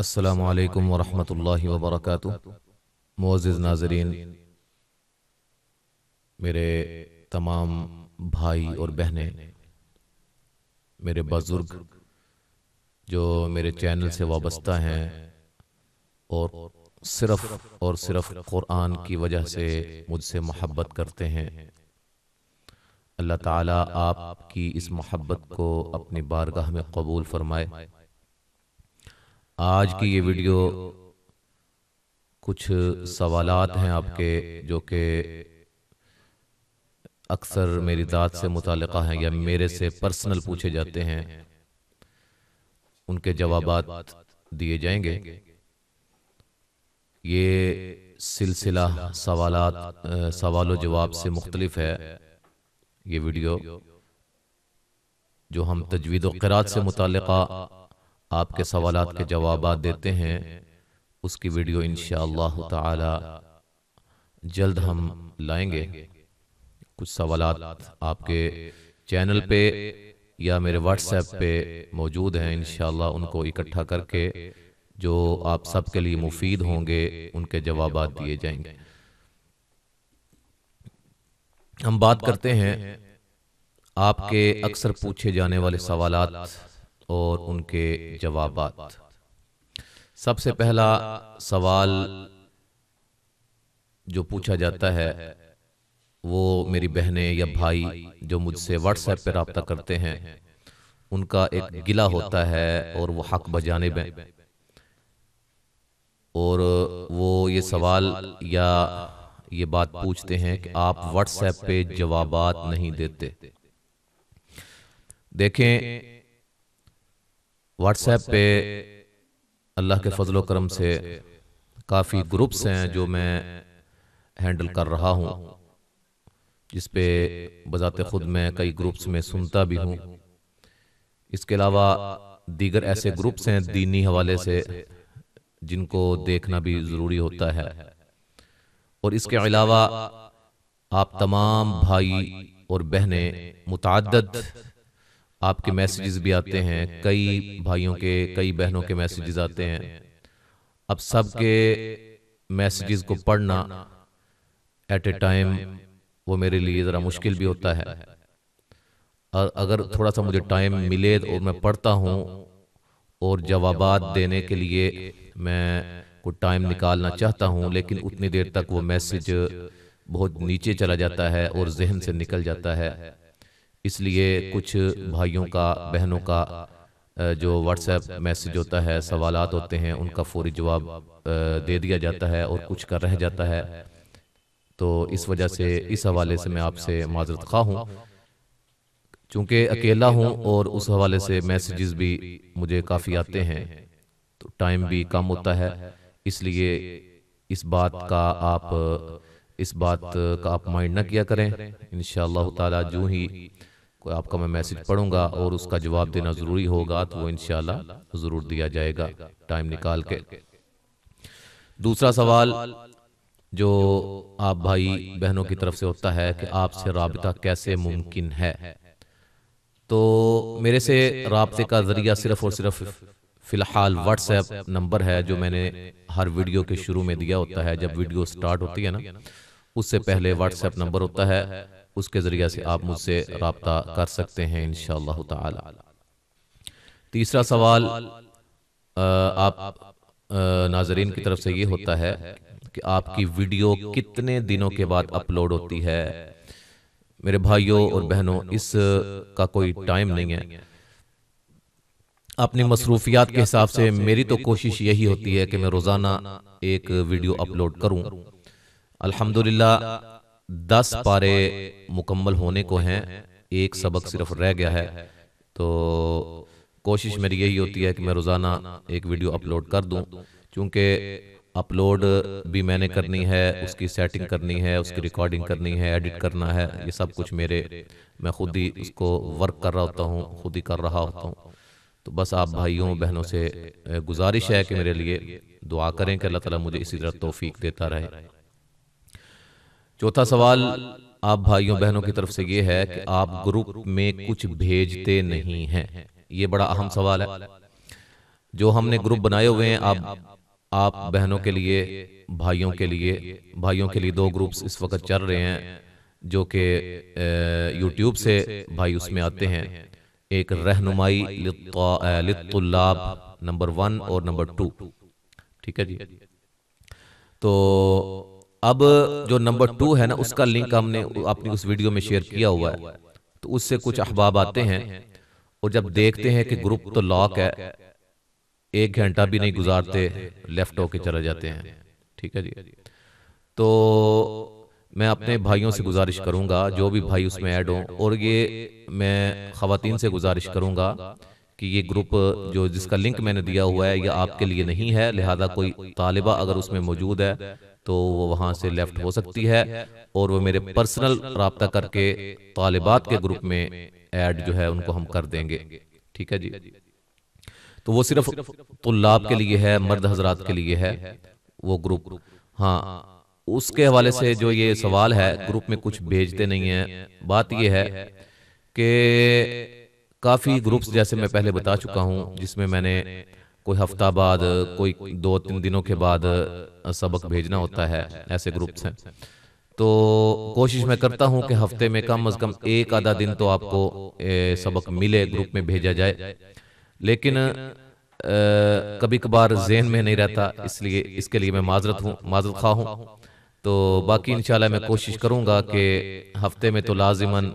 السلام علیکم ورحمۃ اللہ وبرکاتہ۔ معزز ناظرین، میرے تمام بھائی اور بہنیں، میرے بزرگ جو میرے چینل سے وابستہ ہیں اور صرف قرآن کی وجہ سے مجھ سے محبت کرتے ہیں، اللہ تعالیٰ آپ کی اس محبت کو اپنی بارگاہ میں قبول فرمائے۔ آج کی یہ ویڈیو کچھ سوالات ہیں آپ کے جو کہ اکثر میری ذات سے متعلقہ ہیں یا میرے سے پرسنل پوچھے جاتے ہیں، ان کے جوابات دیے جائیں گے۔ یہ سلسلہ سوال و جواب سے مختلف ہے۔ یہ ویڈیو جو ہم تجوید و قرات سے متعلقہ آپ کے سوالات کے جوابات دیتے ہیں، اس کی ویڈیو انشاءاللہ تعالی جلد ہم لائیں گے۔ کچھ سوالات آپ کے چینل پہ یا میرے واٹس ایپ پہ موجود ہیں، انشاءاللہ ان کو اکٹھا کر کے جو آپ سب کے لیے مفید ہوں گے ان کے جوابات دیے جائیں گے۔ ہم بات کرتے ہیں آپ کے اکثر پوچھے جانے والے سوالات اور ان کے جوابات۔ سب سے پہلا سوال جو پوچھا جاتا ہے وہ میری بہنیں یا بھائی جو مجھ سے واٹس ایپ پہ رابطہ کرتے ہیں ان کا ایک گلہ ہوتا ہے اور وہ حق بجانب ہے، اور وہ یہ سوال یا یہ بات پوچھتے ہیں کہ آپ واٹس ایپ پہ جوابات نہیں دیتے۔ دیکھیں، واٹس ایپ پہ اللہ کے فضل و کرم سے کافی گروپس ہیں جو میں ہینڈل کر رہا ہوں، جس پہ بذات خود میں کئی گروپس میں سنتا بھی ہوں۔ اس کے علاوہ دیگر ایسے گروپس ہیں دینی حوالے سے جن کو دیکھنا بھی ضروری ہوتا ہے، اور اس کے علاوہ آپ تمام بھائی اور بہنیں متعدد آپ کے میسیجز بھی آتے ہیں، کئی بھائیوں کے کئی بہنوں کے میسیجز آتے ہیں۔ اب سب کے میسیجز کو پڑھنا ایٹ اے ٹائم وہ میرے لیے ذرا مشکل بھی ہوتا ہے، اور اگر تھوڑا سا مجھے ٹائم ملے اور میں پڑھتا ہوں اور جوابات دینے کے لیے میں کوئی ٹائم نکالنا چاہتا ہوں، لیکن اتنی دیر تک وہ میسیج بہت نیچے چلا جاتا ہے اور ذہن سے نکل جاتا ہے۔ اس لیے کچھ بھائیوں کا بہنوں کا جو واٹس ایپ میسیج ہوتا ہے، سوالات ہوتے ہیں، ان کا فوری جواب دے دیا جاتا ہے اور کچھ کا رہ جاتا ہے۔ تو اس وجہ سے اس حوالے سے میں آپ سے معذرت خواہ ہوں، چونکہ اکیلا ہوں اور اس حوالے سے میسیجز بھی مجھے کافی آتے ہیں تو ٹائم بھی کم ہوتا ہے۔ اس لیے اس بات کا آپ مائنڈ نہ کیا کریں۔ انشاءاللہ تعالی جو ہی کوئی آپ کا میں میسیج پڑھوں گا اور اس کا جواب دینا ضروری ہوگا تو وہ انشاءاللہ ضرور دیا جائے گا ٹائم نکال کے۔ دوسرا سوال جو آپ بھائی بہنوں کی طرف سے ہوتا ہے کہ آپ سے رابطہ کیسے ممکن ہے، تو میرے سے رابطے کا ذریعہ صرف اور صرف فی الحال واٹس ایپ نمبر ہے جو میں نے ہر ویڈیو کے شروع میں دیا ہوتا ہے۔ جب ویڈیو سٹارٹ ہوتی ہے نا، اس سے پہلے واٹس ایپ نمبر ہوتا ہے، اس کے ذریعہ سے آپ مجھ سے رابطہ کر سکتے ہیں انشاءاللہ تعالی۔ تیسرا سوال آپ ناظرین کی طرف سے یہ ہوتا ہے کہ آپ کی ویڈیو کتنے دنوں کے بعد اپلوڈ ہوتی ہے۔ میرے بھائیوں اور بہنوں، اس کا کوئی ٹائم نہیں ہے۔ اپنی مصروفیات کے حساب سے میری تو کوشش یہی ہوتی ہے کہ میں روزانہ ایک ویڈیو اپلوڈ کروں۔ الحمدللہ 10 پارے مکمل ہونے کو ہیں، ایک سبق صرف رہ گیا ہے، تو کوشش میری یہی ہوتی ہے کہ میں روزانہ ایک ویڈیو اپلوڈ کر دوں، چونکہ اپلوڈ بھی میں نے کرنی ہے، اس کی سیٹنگ کرنی ہے، اس کی ریکارڈنگ کرنی ہے، ایڈٹ کرنا ہے، یہ سب کچھ میں خود ہی اس کو ورک کر رہا ہوتا ہوں، خود ہی کر رہا ہوتا ہوں۔ تو بس آپ بھائیوں بہنوں سے گزارش ہے کہ میرے لیے دعا کریں کہ اللہ تعالیٰ مجھے اسی طرح توفیق دیتا رہے۔ چوتھا سوال آپ بھائیوں بہنوں کی طرف سے یہ ہے کہ آپ گروپ میں کچھ بھیجتے نہیں ہیں۔ یہ بڑا اہم سوال ہے۔ جو ہم نے گروپ بنائے ہوئے ہیں آپ بہنوں کے لیے بھائیوں کے لیے 2 گروپس اس وقت چل رہے ہیں جو کہ یوٹیوب سے بھائی اس میں آتے ہیں. ایک رہنمائی للطلاب نمبر 1 اور نمبر 2. ٹھیک ہے جی. تو اب جو نمبر 2 ہے نا اس کا لنک ہم نے اپنی اس ویڈیو میں شیئر کیا ہوا ہے. تو اس سے کچھ احباب آتے ہیں اور جب دیکھتے ہیں کہ گروپ تو لاک ہے 1 گھنٹہ بھی نہیں گزارتے لیفٹ ہو کے چلے جاتے ہیں. ٹھیک ہے جی. تو میں اپنے بھائیوں سے گزارش کروں گا جو بھی بھائی اس میں ایڈ ہوں, اور یہ میں خواتین سے گزارش کروں گا کہ یہ گروپ جو جس کا لنک میں نے دیا ہوا ہے یہ آپ کے لیے نہیں ہے, لہذا کوئی طالبہ اگر اس میں موجود ہے تو وہ وہاں سے لیفٹ ہو سکتی ہے اور وہ میرے پرسنل رابطہ کر کے طالبات کے گروپ میں ایڈ جو ہے ان کو ہم کر دیں گے. ٹھیک ہے جی. تو وہ صرف طلاب کے لیے ہے, مرد حضرات کے لیے ہے وہ گروپ. ہاں اس کے حوالے سے جو یہ سوال ہے گروپ میں کچھ بھیجتے نہیں ہیں. بات یہ ہے کہ کافی گروپس جیسے میں پہلے بتا چکا ہوں جس میں میں نے کوئی ہفتہ بعد کوئی 2-3 دنوں کے بعد سبق بھیجنا ہوتا ہے, ایسے گروپس ہیں. تو کوشش میں کرتا ہوں کہ ہفتے میں کم از کم 1 آدھا دن تو آپ کو سبق ملے, گروپ میں بھیجا جائے. لیکن کبھی کبھار ذہن میں نہیں رہتا, اس لیے اس کے لیے میں معذرت خواہ ہوں. تو باقی انشاءاللہ میں کوشش کروں گا کہ ہفتے میں تو لازماً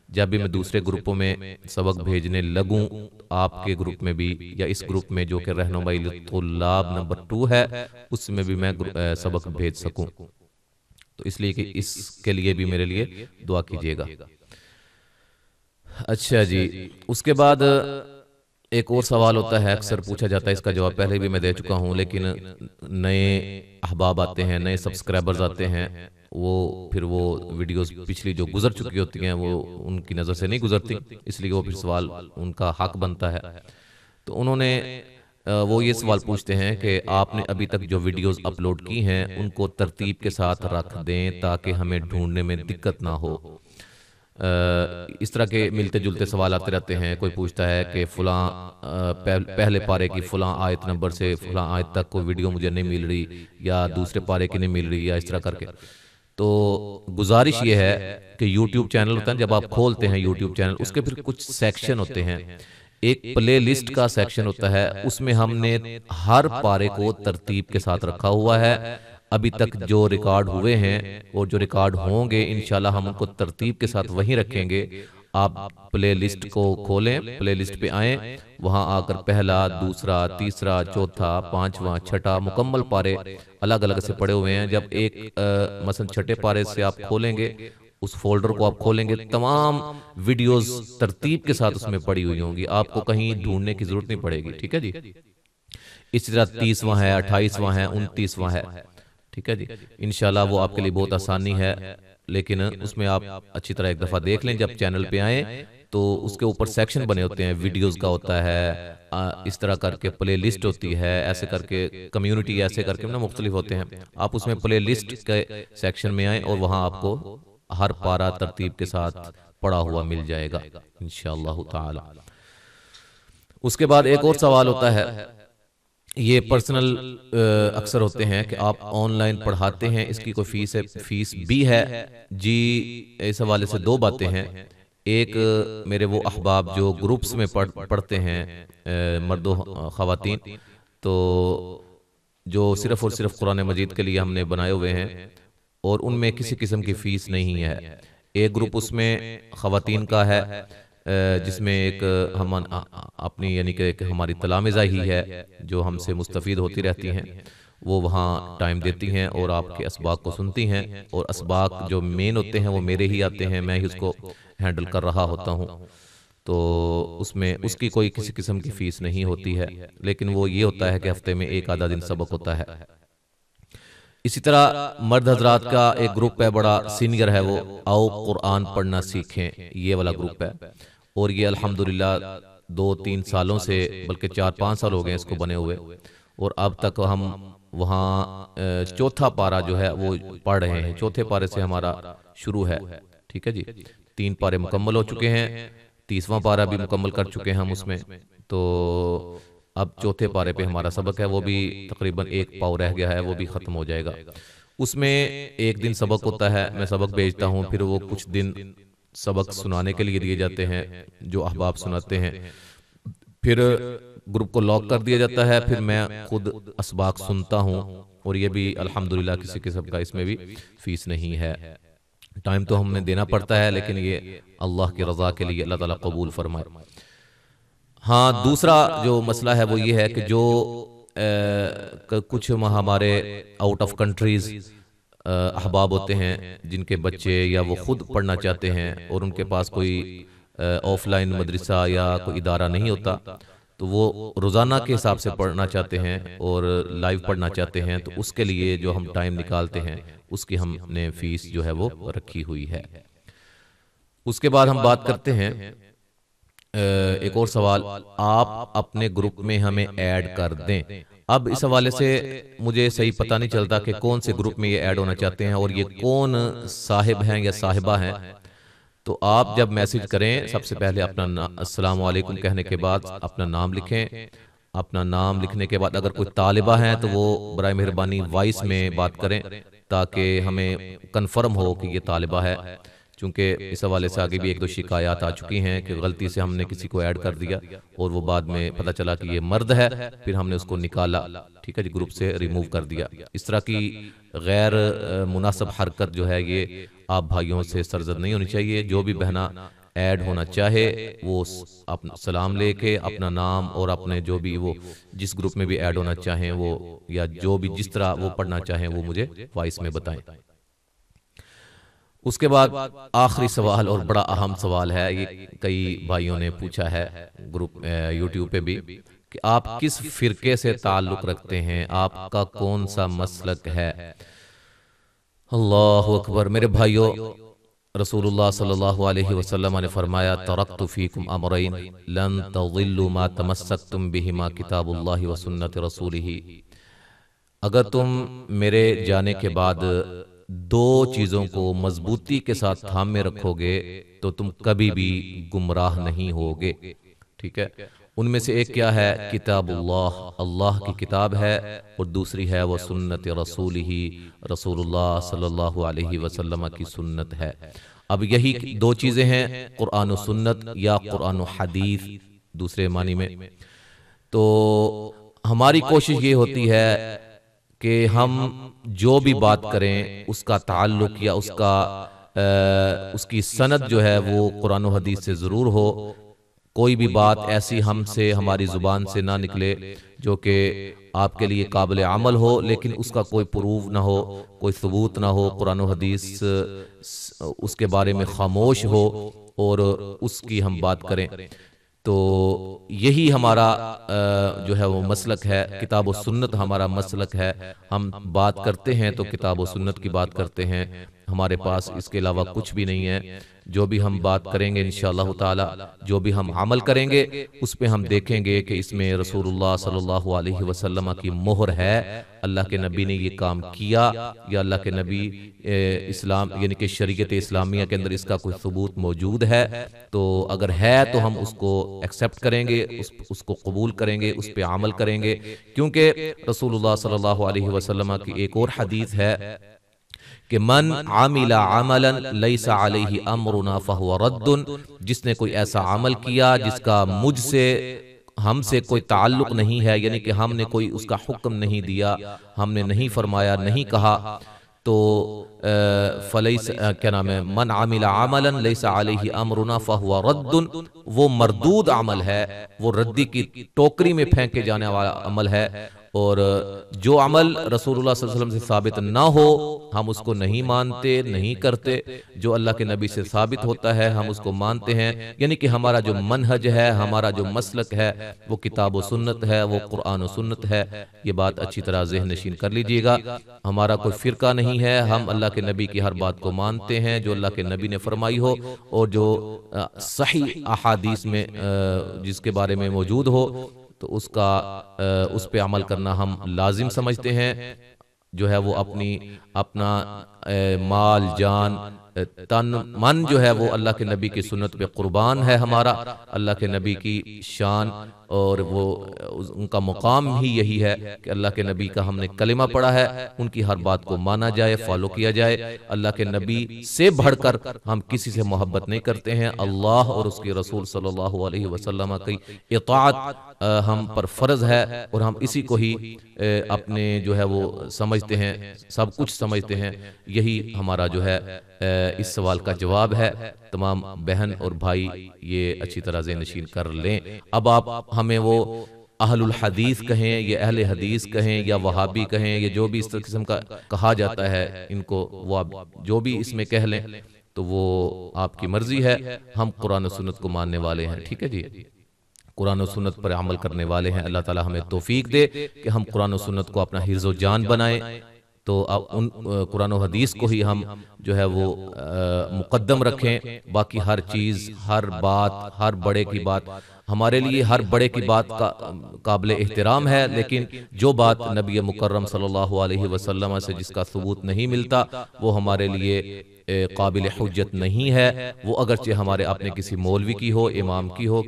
جب بھی میں دوسرے گروپوں میں سبق بھیجنے لگوں آپ کے گروپ میں بھی یا اس گروپ میں جو کہ رہنمائی للطلاب نمبر 2 ہے اس میں بھی میں سبق بھیج سکوں. تو اس لیے کہ اس کے لیے بھی میرے لیے دعا کیجیے گا. اچھا جی. اس کے بعد ایک اور سوال ہوتا ہے, اکثر پوچھا جاتا ہے, اس کا جواب پہلے بھی میں دے چکا ہوں لیکن نئے احباب آتے ہیں, نئے سبسکرائبرز آتے ہیں, پھر وہ ویڈیوز پچھلی جو گزر چکی ہوتی ہیں وہ ان کی نظر سے نہیں گزرتی, اس لیے وہ پھر سوال ان کا حق بنتا ہے. تو انہوں نے وہ یہ سوال پوچھتے ہیں کہ آپ نے ابھی تک جو ویڈیوز اپلوڈ کی ہیں ان کو ترتیب کے ساتھ رکھ دیں تاکہ ہمیں ڈھونڈنے میں دقت نہ ہو. اس طرح کے ملتے جلتے سوال آتے رہتے ہیں. کوئی پوچھتا ہے کہ فلاں پہلے پارے کی فلاں آیت نمبر سے فلاں آیت تک کوئی ویڈیو مجھے نہیں مل رہی یا دوسرے پارے کی نہیں مل رہی یا اس طرح کر کے. تو گزارش یہ ہے کہ یوٹیوب چینل ہوتا ہے, جب آپ کھولتے ہیں یوٹیوب چینل اس کے پھر کچھ سیکشن ہوتے ہیں. ایک پلے لسٹ کا سیکشن ہوتا ہے, اس میں ہم نے ہر پارے کو ترتیب کے ساتھ رکھا ہوا ہے. ابھی تک جو ریکارڈ ہوئے ہیں اور جو ریکارڈ ہوں گے انشاءاللہ ہم ان کو ترتیب کے ساتھ وہیں رکھیں گے. آپ پلے لسٹ کو کھولیں, پلے لسٹ پہ آئیں, وہاں آ کر پہلا, دوسرا, تیسرا, چوتھا, پانچواں, چھٹا مکمل پارے الگ الگ سے پڑے ہوئے ہیں. جب ایک مثلا چھٹے پارے سے آپ کھولیں گے, اس فولڈر کو آپ کھولیں گے, تمام ویڈیوز ترتیب کے ساتھ اس میں پڑی ہوئی ہوں گی, آپ کو کہیں ڈھونڈنے کی ضرورت نہیں پڑے گی. ٹھیک ہے جی. اسی طرح 30واں ہے, 28واں ہے, 29واں ہے. ٹھیک ہے جی. انشاءاللہ وہ آپ کے لیے بہت آسانی ہے, لیکن اس میں آپ اچھی طرح ایک دفعہ دیکھ لیں. جب چینل پہ آئیں تو اس کے اوپر سیکشن بنے ہوتے ہیں, ویڈیوز کا ہوتا ہے, اس طرح کر کے پلے لسٹ ہوتی ہے, ایسے کر کے کمیونٹی, ایسے کر کے مختلف ہوتے ہیں. آپ اس میں پلے لسٹ کے سیکشن میں آئیں اور وہاں آپ کو ہر پارہ ترتیب کے ساتھ پڑا ہوا مل جائے گا انشاءاللہ تعالی. اس کے بعد ایک اور سوال ہوتا ہے, یہ پرسنل اکثر ہوتے ہیں کہ آپ آن لائن پڑھاتے ہیں, اس کی کوئی فیس بھی ہے جی. اس حوالے سے 2 باتیں ہیں. ایک میرے وہ احباب جو گروپس میں پڑھتے ہیں, مرد و خواتین, تو جو صرف اور صرف قرآن مجید کے لیے ہم نے بنائے ہوئے ہیں اور ان میں کسی قسم کی فیس نہیں ہے. ایک گروپ اس میں خواتین کا ہے جس میں ایک ہم اپنی یعنی کہ ایک ہماری تلامذہ ہی ہے جو ہم سے مستفید ہوتی رہتی ہیں, وہ وہاں ٹائم دیتی ہیں اور آپ کے اسباق کو سنتی ہیں, اور اسباق جو مین ہوتے ہیں وہ میرے ہی آتے ہیں, میں ہی اس کو ہینڈل کر رہا ہوتا ہوں. تو اس میں اس کی کوئی کسی قسم کی فیس نہیں ہوتی ہے, لیکن وہ یہ ہوتا ہے کہ ہفتے میں 1 آدھا دن سبق ہوتا ہے. اسی طرح مرد حضرات کا ایک گروپ ہے, بڑا سینئر ہے, وہ آؤ قرآن پڑھنا سیکھیں, یہ والا گروپ ہے, اور یہ الحمدللہ 2-3 سالوں سے بلکہ 4-5 سال ہو گئے اس کو بنے ہوئے, اور اب تک ہم وہاں چوتھا پارہ جو ہے وہ پڑھ رہے ہیں. چوتھے پارے سے ہمارا شروع ہے. ٹھیک ہے جی. 3 پارے مکمل ہو چکے ہیں, 30واں پارہ بھی مکمل کر چکے ہیں ہم اس میں. تو اب چوتھے پارے پہ ہمارا سبق ہے، وہ بھی تقریباً 1 پاؤ رہ گیا ہے، وہ بھی ختم ہو جائے گا۔ اس میں ایک دن سبق ہوتا ہے، میں سبق بھیجتا ہوں، پھر وہ کچھ دن سبق سنانے کے لیے دیے جاتے ہیں جو احباب سناتے ہیں، پھر گروپ کو لاک کر دیا جاتا ہے، پھر میں خود اسباق سنتا ہوں، اور یہ بھی الحمدللہ کسی قسم کا اس میں بھی فیس نہیں ہے۔ ٹائم تو ہمیں دینا پڑتا ہے، لیکن یہ اللہ کی رضا کے لیے، اللہ تعالیٰ قبول فرمائے۔ ہاں، دوسرا جو مسئلہ ہے وہ یہ ہے کہ جو کچھ ہمارے آؤٹ آف کنٹریز احباب ہوتے ہیں جن کے بچے یا وہ خود پڑھنا چاہتے ہیں اور ان کے پاس کوئی آف لائن مدرسہ یا کوئی ادارہ نہیں ہوتا، تو وہ روزانہ کے حساب سے پڑھنا چاہتے ہیں اور لائیو پڑھنا چاہتے ہیں، تو اس کے لیے جو ہم ٹائم نکالتے ہیں اس کی ہم نے فیس جو ہے وہ رکھی ہوئی ہے۔ اس کے بعد ہم بات کرتے ہیں ایک اور سوال، آپ اپنے گروپ میں ہمیں ایڈ کر دیں۔ اب اس حوالے سے مجھے صحیح پتہ نہیں چلتا کہ کون سے گروپ میں یہ ایڈ ہونا چاہتے ہیں اور یہ کون صاحب ہیں یا صاحبہ ہیں۔ تو آپ جب میسج کریں، سب سے پہلے اپنا السلام علیکم کہنے کے بعد اپنا نام لکھیں۔ اپنا نام لکھنے کے بعد اگر کوئی طالبہ ہیں تو وہ برائے مہربانی وائس میں بات کریں تاکہ ہمیں کنفرم ہو کہ یہ طالبہ ہے، چونکہ اس حوالے سے آگے بھی 1-2 شکایات آ چکی ہیں کہ غلطی سے ہم نے کسی کو ایڈ کر دیا اور وہ بعد میں پتہ چلا کہ یہ مرد ہے، پھر ہم نے اس کو نکالا، ٹھیک ہے جی، گروپ سے ریموو کر دیا۔ اس طرح کی غیر مناسب حرکت جو ہے یہ آپ بھائیوں سے سرزد نہیں ہونی چاہیے۔ جو بھی بہنا ایڈ ہونا چاہے وہ اپنا سلام لے کے اپنا نام اور اپنے جو بھی وہ جس گروپ میں بھی ایڈ ہونا چاہیں وہ یا جو بھی جس طرح وہ پڑھنا چاہیں وہ مجھے وائس میں بتائیں۔ اس کے بعد آخری سوال اور بڑا اہم سوال ہے، یہ کئی بھائیوں نے پوچھا ہے گروپ یوٹیوب پہ بھی، کہ آپ کس فرقے سے تعلق رکھتے ہیں، آپ کا کون سا مسلک ہے؟ اللہ اکبر میرے بھائیوں، رسول اللہ صلی اللہ علیہ وسلم نے فرمایا ترکت فیکم امرین لن تضلوا ما تمسکتم بہما کتاب اللہ و سنت رسولہ، اگر تم میرے جانے کے بعد 2 چیزوں کو مضبوطی کے ساتھ تھامے رکھو گے تو تم کبھی بھی گمراہ نہیں ہوگے، ٹھیک ہے۔ ان میں سے ایک کیا ہے؟ کتاب اللہ، اللہ کی کتاب ہے، اور دوسری ہے وہ سنت رسول ہی، رسول اللہ صلی اللہ علیہ وسلم کی سنت ہے۔ اب یہی 2 چیزیں ہیں، قرآن و سنت یا قرآن و حدیث دوسرے معنی میں۔ تو ہماری کوشش یہ ہوتی ہے کہ ہم جو بھی بات کریں اس کا تعلق یا اس کی سند جو ہے وہ قرآن و حدیث سے ضرور ہو۔ کوئی بھی بات ایسی ہم سے ہماری زبان سے نہ نکلے جو کہ آپ کے لیے قابل عمل ہو لیکن اس کا کوئی پروف نہ ہو، کوئی ثبوت نہ ہو، قرآن و حدیث اس کے بارے میں خاموش ہو اور اس کی ہم بات کریں۔ تو یہی ہمارا جو ہے وہ مسلک ہے، کتاب و سنت ہمارا مسلک ہے۔ ہم بات کرتے ہیں تو کتاب و سنت کی بات کرتے ہیں، ہمارے پاس اس کے علاوہ کچھ بھی نہیں ہے۔ جو بھی ہم بات کریں گے انشاءاللہ تعالی، جو بھی ہم عمل کریں گے اس پہ ہم دیکھیں گے کہ اس میں رسول اللہ صلی اللہ علیہ وسلم کی مہر ہے، اللہ کے نبی نے یہ کام کیا یا اللہ کے نبی اسلام یعنی کہ شریعت اسلامیہ کے اندر اس کا کوئی ثبوت موجود ہے۔ تو اگر ہے تو ہم اس کو ایکسپٹ کریں گے، اس کو قبول کریں گے، اس پہ عمل کریں گے، کیونکہ رسول اللہ صلی اللہ علیہ وسلم کی ایک اور حدیث ہے کہ من عامل عملا لیس علیہ امرنا فہو رد، جس نے کوئی ایسا عمل کیا جس کا مجھ سے ہم سے کوئی تعلق نہیں ہے، یعنی کہ ہم نے کوئی اس کا حکم نہیں دیا، ہم نے نہیں فرمایا، نہیں کہا، تو فلیس کیا نام ہے، من عامل عملا لیس علیہ امرنا فہو رد، وہ مردود عمل ہے، وہ ردی کی ٹوکری میں پھینکے جانے والا عمل ہے۔ اور جو عمل رسول اللہ صلی اللہ علیہ وسلم سے ثابت نہ ہو ہم اس کو نہیں مانتے، نہیں کرتے، جو اللہ کے نبی سے ثابت ہوتا ہے ہم اس کو مانتے ہیں، یعنی کہ ہمارا جو منہج ہے، ہمارا جو مسلک ہے وہ کتاب و سنت ہے، وہ قرآن و سنت ہے۔ یہ بات اچھی طرح ذہن نشین کر لیجئے گا، ہمارا کوئی فرقہ نہیں ہے، ہم اللہ کے نبی کی ہر بات کو مانتے ہیں جو اللہ کے نبی نے فرمائی ہو اور جو صحیح احادیث میں جس کے بارے میں موجود ہو تو اس پہ عمل کرنا ہم لازم سمجھتے ہیں۔ جو ہے وہ اپنا مال جان تن من جو ہے وہ اللہ کے نبی کی سنت پہ قربان ہے ہمارا. اللہ کے نبی کی شان اور وہ ان کا مقام ہی یہی ہے کہ اللہ کے نبی کا ہم نے کلمہ پڑھا ہے, ان کی ہر بات کو مانا جائے, فالو کیا جائے. اللہ کے نبی سے بڑھ کر ہم کسی سے محبت نہیں کرتے ہیں. اللہ اور اس کے رسول صلی اللہ علیہ وسلم کی اطاعت ہم پر فرض ہے, اور ہم اسی کو ہی اپنے جو ہے وہ سمجھتے ہیں, سب کچھ سمجھتے ہیں. یہی ہمارا جو ہے اس سوال کا جواب ہے. تمام بہن اور بھائی یہ اچھی طرح ذہن نشین کر لیں. اب آپ ہمیں وہ اہل الحدیث کہیں یا اہل حدیث کہیں یا وہابی کہیں, یا جو بھی اس قسم کا کہا جاتا ہے ان کو, وہ آپ جو بھی اس میں کہہ لیں تو وہ آپ کی مرضی ہے. ہم قرآن و سنت کو ماننے والے ہیں, ٹھیک ہے جی, قرآن و سنت پر عمل کرنے والے ہیں. اللہ تعالی ہمیں توفیق دے کہ ہم قرآن و سنت کو اپنا حرز و جان بنائیں. تو اب ان قرآن و حدیث کو ہی ہم جو ہے وہ مقدم رکھیں. باقی ہر چیز, ہر بات, ہر بڑے کی بات ہمارے لیے, ہر بڑے کی بات کا قابل احترام ہے, لیکن جو بات نبی مکرم صلی اللہ علیہ وسلم سے جس کا ثبوت نہیں ملتا وہ ہمارے لیے قابل حجت نہیں ہے. وہ اگرچہ ہمارے اپنے کسی مولوی کی ہو, امام کی ہو,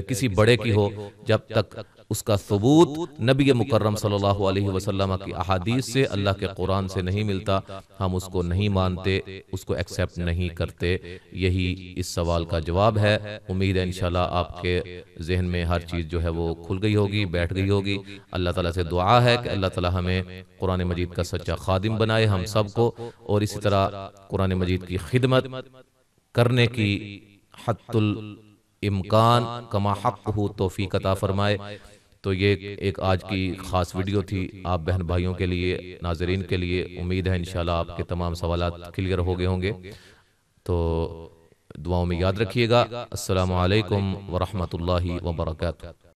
کسی بڑے کی ہو, جب تک اس کا ثبوت نبی مکرم صلی اللہ علیہ وسلم کی احادیث سے, اللہ کے قرآن سے نہیں ملتا, ہم اس کو نہیں مانتے, اس کو ایکسیپٹ نہیں کرتے. یہی اس سوال کا جواب ہے. امید ہے انشاءاللہ آپ کے ذہن میں ہر چیز جو ہے وہ کھل گئی ہوگی, بیٹھ گئی ہوگی. اللہ تعالیٰ سے دعا ہے کہ اللہ تعالیٰ ہمیں قرآن مجید کا سچا خادم بنائے ہم سب کو, اور اسی طرح قرآن مجید کی خدمت کرنے کی حتی الامکان کما حق ہو توفیق عطا فرمائے. تو یہ ایک آج کی خاص ویڈیو تھی آپ بہن بھائیوں کے لیے, ناظرین کے لیے. امید ہے انشاءاللہ آپ کے تمام سوالات کلیئر ہو گئے ہوں گے. تو دعاؤں میں یاد رکھیے گا. السلام علیکم ورحمۃ اللہ وبرکاتہ.